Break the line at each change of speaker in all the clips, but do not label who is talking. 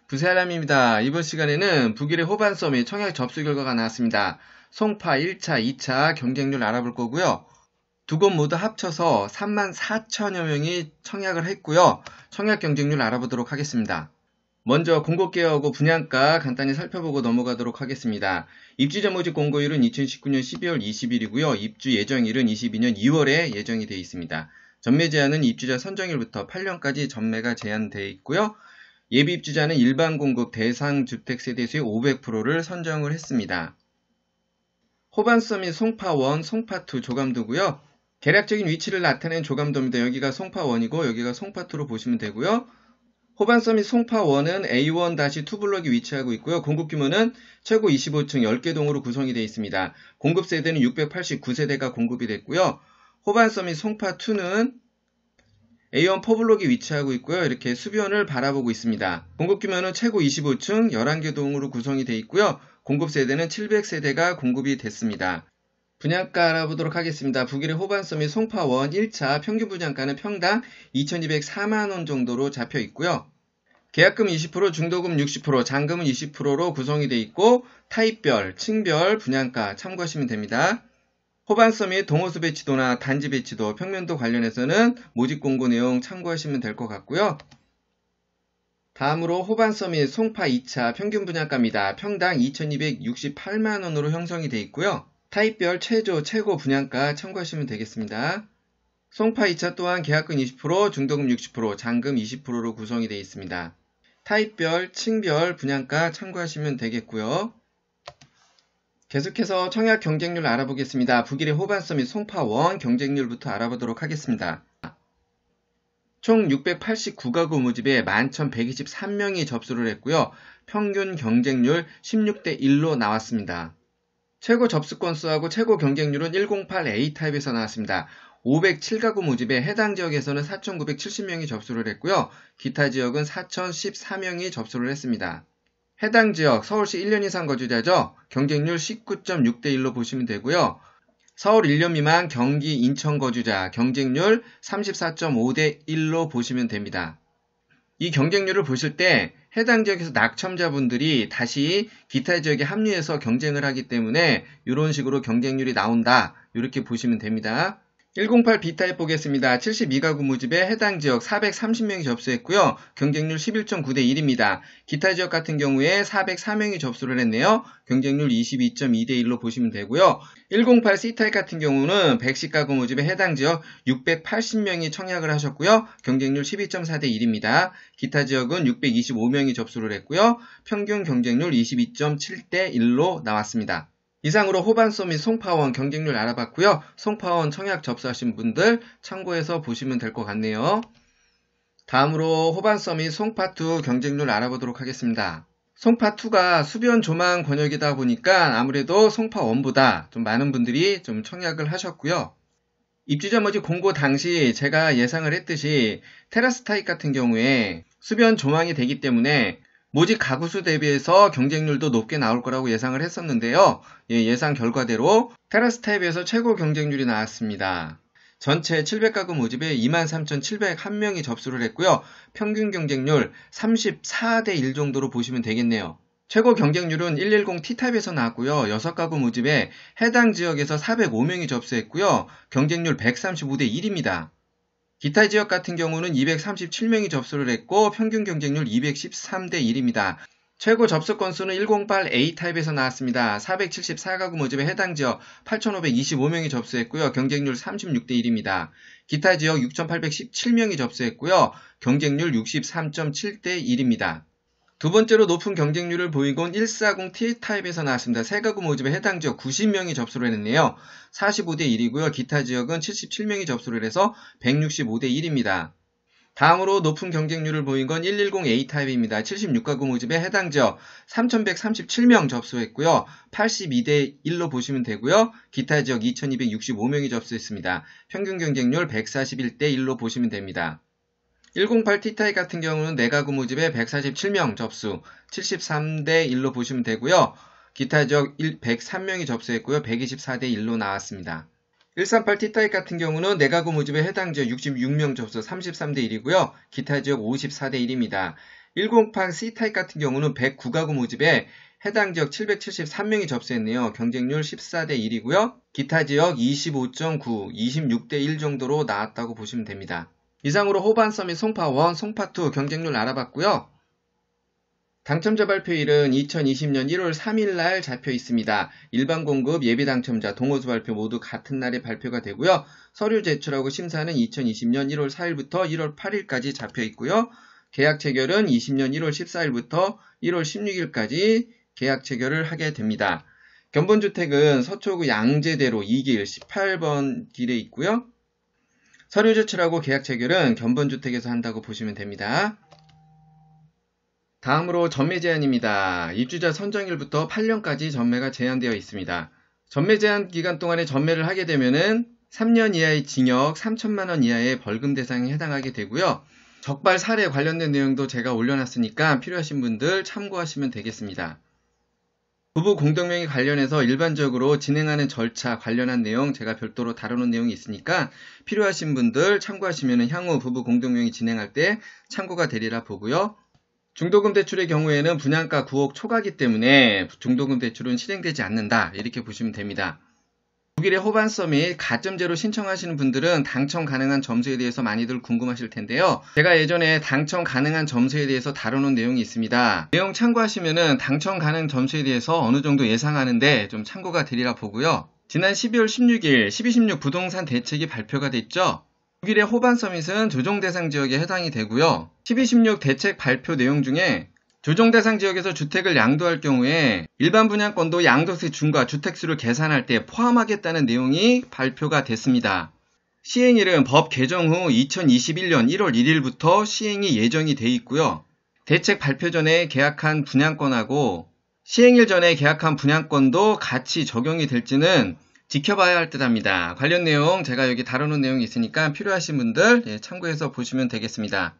부세아람입니다. 이번 시간에는 북일의 호반서 및 청약 접수 결과가 나왔습니다. 송파 1차, 2차 경쟁률 알아볼 거고요. 두 곳 모두 합쳐서 34,000여 명이 청약을 했고요. 청약 경쟁률 알아보도록 하겠습니다. 먼저 공고개하고 분양가 간단히 살펴보고 넘어가도록 하겠습니다. 입주자 모집 공고일은 2019년 12월 20일이고요. 입주 예정일은 22년 2월에 예정이 되어 있습니다. 전매 제한은 입주자 선정일부터 8년까지 전매가 제한되어 있고요. 예비 입주자는 일반 공급 대상 주택 세대수의 500%를 선정을 했습니다. 호반서 및 송파1, 송파2 조감도고요. 계략적인 위치를 나타낸 조감도입니다. 여기가 송파1이고 여기가 송파2로 보시면 되고요. 호반서 및 송파1은 A1-2 블록이 위치하고 있고요. 공급 규모는 최고 25층 10개 동으로 구성이 되어 있습니다. 공급 세대는 689세대가 공급이 됐고요. 호반서 및 송파2는 A1 4블록이 위치하고 있고요. 이렇게 수변을 바라보고 있습니다. 공급 규모는 최고 25층 11개 동으로 구성이 되어 있고요. 공급 세대는 700세대가 공급이 됐습니다. 분양가 알아보도록 하겠습니다. 북일의 호반서 및 송파1 1차 평균 분양가는 평당 2,204만원 정도로 잡혀 있고요. 계약금 20%, 중도금 60%, 잔금은 20%로 구성이 되어 있고 타입별, 층별 분양가 참고하시면 됩니다. 호반서 및 동호수 배치도나 단지 배치도, 평면도 관련해서는 모집 공고 내용 참고하시면 될 것 같고요. 다음으로 호반서 및 송파 2차 평균 분양가입니다. 평당 2,268만원으로 형성이 되어 있고요. 타입별 최저, 최고 분양가 참고하시면 되겠습니다. 송파 2차 또한 계약금 20%, 중도금 60%, 잔금 20%로 구성이 되어 있습니다. 타입별, 층별 분양가 참고하시면 되겠고요. 계속해서 청약 경쟁률 알아보겠습니다. 북일의 호반서 및 송파1 경쟁률부터 알아보도록 하겠습니다. 총 689가구 모집에 11,123명이 접수를 했고요. 평균 경쟁률 16대 1로 나왔습니다. 최고 접수 건수하고 최고 경쟁률은 108A 타입에서 나왔습니다. 507가구 모집에 해당 지역에서는 4,970명이 접수를 했고요. 기타 지역은 4,014명이 접수를 했습니다. 해당 지역 서울시 1년 이상 거주자죠. 경쟁률 19.6대 1로 보시면 되고요. 서울 1년 미만 경기 인천 거주자 경쟁률 34.5대 1로 보시면 됩니다. 이 경쟁률을 보실 때 해당 지역에서 낙첨자분들이 다시 기타 지역에 합류해서 경쟁을 하기 때문에 이런 식으로 경쟁률이 나온다. 이렇게 보시면 됩니다. 108 B타입 보겠습니다. 72가구 모집에 해당 지역 430명이 접수했고요. 경쟁률 11.9대 1입니다. 기타 지역 같은 경우에 404명이 접수를 했네요. 경쟁률 22.2대 1로 보시면 되고요. 108 C타입 같은 경우는 110가구 모집에 해당 지역 680명이 청약을 하셨고요. 경쟁률 12.4대 1입니다. 기타 지역은 625명이 접수를 했고요. 평균 경쟁률 22.7대 1로 나왔습니다. 이상으로 호반서 및 송파1 경쟁률 알아봤고요. 송파1 청약 접수하신 분들 참고해서 보시면 될 것 같네요. 다음으로 호반서 및 송파2 경쟁률 알아보도록 하겠습니다. 송파2가 수변 조망 권역이다 보니까 아무래도 송파1보다 좀 많은 분들이 좀 청약을 하셨고요. 입주자 모집 공고 당시 제가 예상을 했듯이 테라스 타입 같은 경우에 수변 조망이 되기 때문에 모집 가구수 대비해서 경쟁률도 높게 나올 거라고 예상을 했었는데요. 예상 결과대로 테라스 타입에서 최고 경쟁률이 나왔습니다. 전체 700가구 모집에 23,701명이 접수를 했고요. 평균 경쟁률 34대 1 정도로 보시면 되겠네요. 최고 경쟁률은 110 T타입에서 나왔고요. 6가구 모집에 해당 지역에서 405명이 접수했고요. 경쟁률 135대 1입니다. 기타 지역 같은 경우는 237명이 접수를 했고 평균 경쟁률 213대 1입니다. 최고 접수 건수는 108A 타입에서 나왔습니다. 474가구 모집에 해당 지역 8,525명이 접수했고요. 경쟁률 36대 1입니다. 기타 지역 6,817명이 접수했고요. 경쟁률 63.7대 1입니다. 두 번째로 높은 경쟁률을 보이곤 140T 타입에서 나왔습니다. 3가구 모집에 해당 지역 90명이 접수를 했네요. 45대 1이고요. 기타 지역은 77명이 접수를 해서 165대 1입니다. 다음으로 높은 경쟁률을 보인 건 110A 타입입니다. 76가구 모집에 해당 지역 3,137명 접수했고요. 82대 1로 보시면 되고요. 기타 지역 2,265명이 접수했습니다. 평균 경쟁률 141대 1로 보시면 됩니다. 108 T타입 같은 경우는 4가구 모집에 147명 접수, 73대 1로 보시면 되고요. 기타 지역 103명이 접수했고요. 124대 1로 나왔습니다. 138 T타입 같은 경우는 4가구 모집에 해당 지역 66명 접수, 33대 1이고요. 기타 지역 54대 1입니다. 1088 C타입 같은 경우는 109가구 모집에 해당 지역 773명이 접수했네요. 경쟁률 14대 1이고요. 기타 지역 25.9, 26대 1 정도로 나왔다고 보시면 됩니다. 이상으로 호반서밋 송파1, 송파2 경쟁률 알아봤고요. 당첨자 발표일은 2020년 1월 3일 날 잡혀 있습니다. 일반 공급, 예비 당첨자, 동호수 발표 모두 같은 날에 발표가 되고요. 서류 제출하고 심사는 2020년 1월 4일부터 1월 8일까지 잡혀 있고요. 계약 체결은 20년 1월 14일부터 1월 16일까지 계약 체결을 하게 됩니다. 견본주택은 서초구 양재대로 2길 18번 길에 있고요. 서류 제출하고 계약 체결은 견본주택에서 한다고 보시면 됩니다. 다음으로 전매 제한입니다. 입주자 선정일부터 8년까지 전매가 제한되어 있습니다. 전매 제한 기간 동안에 전매를 하게 되면은 3년 이하의 징역, 3천만원 이하의 벌금 대상에 해당하게 되고요. 적발 사례 관련된 내용도 제가 올려놨으니까 필요하신 분들 참고하시면 되겠습니다. 부부 공동명의 관련해서 일반적으로 진행하는 절차 관련한 내용 제가 별도로 다루는 내용이 있으니까 필요하신 분들 참고하시면 향후 부부 공동명의 진행할 때 참고가 되리라 보고요. 중도금 대출의 경우에는 분양가 9억 초과이기 때문에 중도금 대출은 실행되지 않는다 이렇게 보시면 됩니다. 독일의 호반서 및 가점제로 신청하시는 분들은 당첨 가능한 점수에 대해서 많이들 궁금하실 텐데요. 제가 예전에 당첨 가능한 점수에 대해서 다루는 내용이 있습니다. 내용 참고하시면 당첨 가능 점수에 대해서 어느 정도 예상하는데 좀 참고가 되리라 보고요. 지난 12월 16일 1216 부동산 대책이 발표가 됐죠. 독일의 호반서밋은 조정대상 지역에 해당이 되고요. 1216 대책 발표 내용 중에 조정대상 지역에서 주택을 양도할 경우에 일반 분양권도 양도세 중과 주택수를 계산할 때 포함하겠다는 내용이 발표가 됐습니다. 시행일은 법 개정 후 2021년 1월 1일부터 시행이 예정이 돼 있고요. 대책 발표 전에 계약한 분양권하고 시행일 전에 계약한 분양권도 같이 적용이 될지는 지켜봐야 할 듯 합니다. 관련 내용 제가 여기 다루는 내용이 있으니까 필요하신 분들 참고해서 보시면 되겠습니다.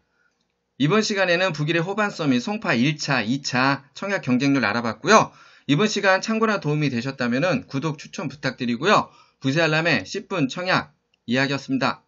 이번 시간에는 북일의 호반서 및 송파 1차, 2차 청약 경쟁률 알아봤고요. 이번 시간 참고나 도움이 되셨다면 구독 추천 부탁드리고요. 부세 알람에 10분 청약 이야기였습니다.